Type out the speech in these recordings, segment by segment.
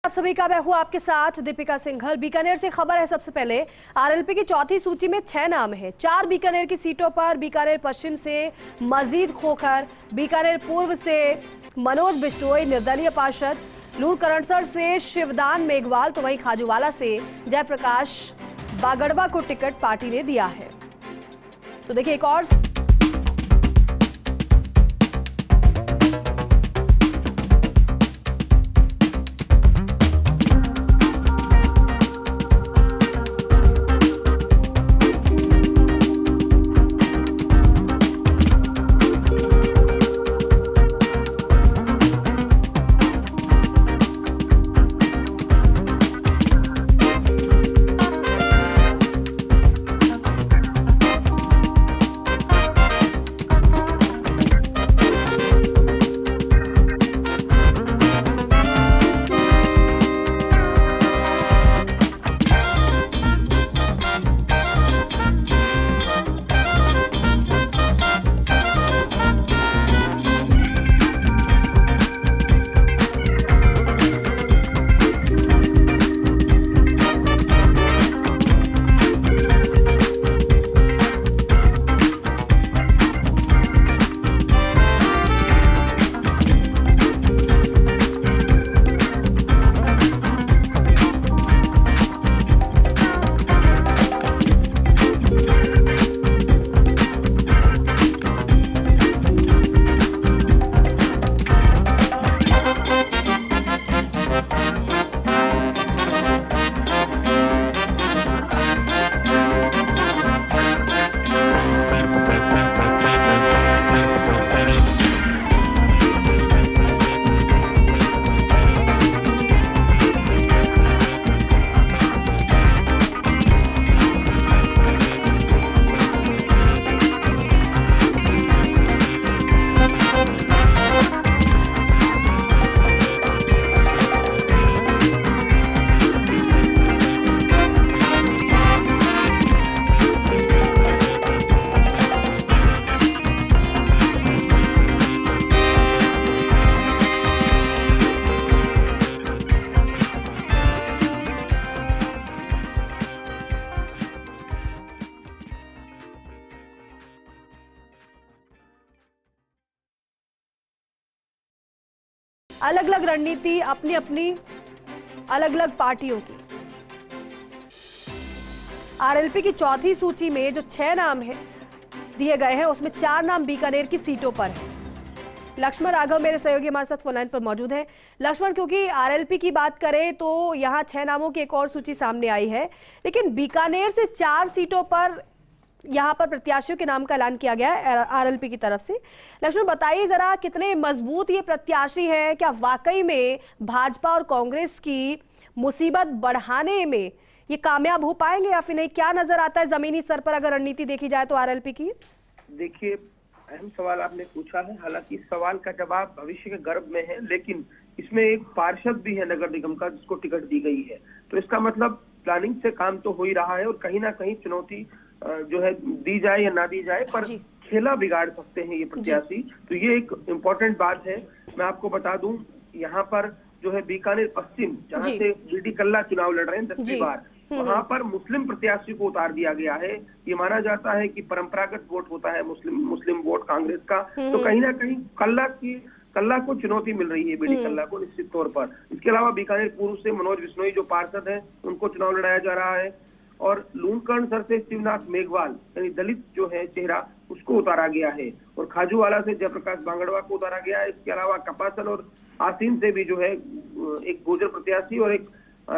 आप सभी का मैं हूं आपके साथ दीपिका सिंघल। बीकानेर से खबर है। सबसे पहले आरएलपी की चौथी सूची में 6 नाम हैं। 4 बीकानेर की सीटों पर बीकानेर पश्चिम से मजीद खोखर, बीकानेर पूर्व से मनोज बिश्नोई निर्दलीय पार्षद, लूणकरणसर से शिवदान मेघवाल तो वहीं खाजूवाला से जयप्रकाश बागड़वा को टिकट पार्टी ने दिया है। तो देखिए एक और अलग अलग रणनीति, अपनी अपनी अलग अलग पार्टियों की। आरएलपी की चौथी सूची में जो 6 नाम है दिए गए हैं उसमें 4 नाम बीकानेर की सीटों पर है। लक्ष्मण राघव मेरे सहयोगी हमारे साथ फोन लाइन पर मौजूद है। लक्ष्मण, क्योंकि आरएलपी की बात करें तो यहाँ 6 नामों की एक और सूची सामने आई है, लेकिन बीकानेर से 4 सीटों पर यहाँ पर प्रत्याशियों के नाम का ऐलान किया गया है आरएलपी की तरफ से। लक्ष्मण, बताइए जरा कितने मजबूत ये प्रत्याशी हैं? क्या वाकई में भाजपा और कांग्रेस की मुसीबत बढ़ाने में ये कामयाब हो पाएंगे या फिर नहीं? क्या नजर आता है जमीनी स्तर पर अगर रणनीति देखी जाए तो आरएलपी की? देखिए, अहम सवाल आपने पूछा है। हालांकि इस सवाल का जवाब भविष्य के गर्भ में है, लेकिन इसमें एक पार्षद भी है नगर निगम का जिसको टिकट दी गई है। तो इसका मतलब प्लानिंग से काम तो हो ही रहा है और कहीं ना कहीं चुनौती जो है दी जाए या ना दी जाए, पर खेला बिगाड़ सकते हैं ये प्रत्याशी। तो ये एक इम्पोर्टेंट बात है। मैं आपको बता दूं, यहाँ पर जो है बीकानेर पश्चिम, जहाँ से बीडी कल्ला चुनाव लड़ रहे हैं 10वीं बार, वहाँ पर मुस्लिम प्रत्याशी को उतार दिया गया है। ये माना जाता है कि परंपरागत वोट होता है मुस्लिम वोट कांग्रेस का। तो कहीं ना कहीं कल्ला को चुनौती मिल रही है, बीडी कल्ला को निश्चित तौर पर। इसके अलावा बीकानेर पूर्व से मनोज बिश्नोई जो पार्षद है उनको चुनाव लड़ाया जा रहा है, और लूणकरणसर से शिवनाथ मेघवाल यानी दलित जो है चेहरा उसको उतारा गया है, और खाजूवाला से जयप्रकाश बागड़वा को उतारा गया है। इसके अलावा कपासल और आसीन से भी जो है एक गुर्जर प्रत्याशी और एक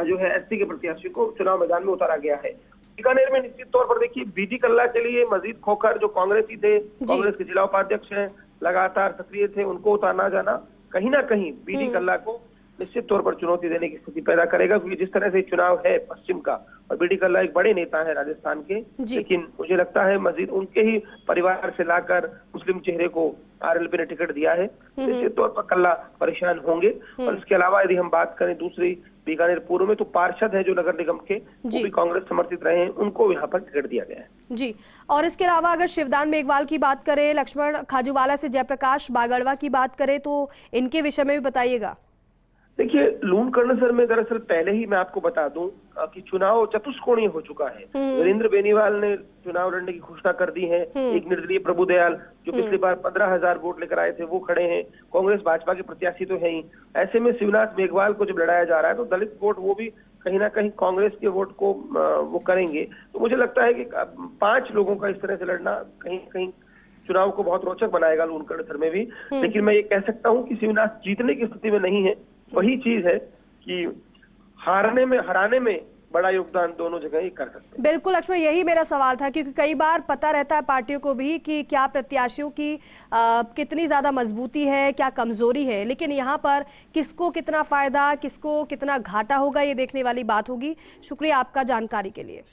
जो है एसटी के प्रत्याशी को चुनाव मैदान में उतारा गया है। बीकानेर में निश्चित तौर पर देखिए, बीडी कल्ला के लिए मजीद खोखर जो कांग्रेसी थे, कांग्रेस के जिला उपाध्यक्ष हैं, लगातार सक्रिय थे, उनको उतारना जाना कहीं ना कहीं बीडी कल्ला को निश्चित तौर पर चुनौती देने की स्थिति पैदा करेगा, क्योंकि जिस तरह से चुनाव है पश्चिम का, और बीडी कल्ला एक बड़े नेता है राजस्थान के, लेकिन मुझे लगता है मजीद उनके ही परिवार से लाकर मुस्लिम चेहरे को आरएलपी ने टिकट दिया है, निश्चित तौर पर कल्ला परेशान होंगे। और इसके अलावा यदि हम बात करें दूसरी बीकानेर पूर्व में, तो पार्षद है जो नगर निगम के, वो भी कांग्रेस समर्थित रहे हैं, उनको यहाँ पर टिकट दिया गया है जी। और इसके अलावा अगर शिवदान मेघवाल की बात करें, लक्ष्मण, खाजूवाला से जयप्रकाश बागड़वा की बात करें, तो इनके विषय में भी बताइएगा। देखिए, लूणकरणसर में दरअसल पहले ही मैं आपको बता दूं कि चुनाव चतुष्कोणीय हो चुका है। वीरेंद्र बेनीवाल ने चुनाव लड़ने की घोषणा कर दी है। एक निर्दलीय प्रभुदयाल जो पिछली बार 15,000 वोट लेकर आए थे वो खड़े हैं। कांग्रेस भाजपा के प्रत्याशी तो है ही। ऐसे में शिवनाथ मेघवाल को जब लड़ाया जा रहा है तो दलित वोट वो भी कहीं ना कहीं कांग्रेस के वोट को वो करेंगे। तो मुझे लगता है कि 5 लोगों का इस तरह से लड़ना कहीं कहीं चुनाव को बहुत रोचक बनाएगा लूणकरणसर में भी। लेकिन मैं ये कह सकता हूं कि शिवनाथ जीतने की स्थिति में नहीं है। वही चीज है कि हराने में बड़ा योगदान दोनों जगह ही कर सकते हैं। बिल्कुल लक्ष्मण, यही मेरा सवाल था, क्योंकि कई बार पता रहता है पार्टियों को भी कि क्या प्रत्याशियों की कितनी ज्यादा मजबूती है, क्या कमजोरी है, लेकिन यहाँ पर किसको कितना फायदा, किसको कितना घाटा होगा, ये देखने वाली बात होगी। शुक्रिया आपका जानकारी के लिए।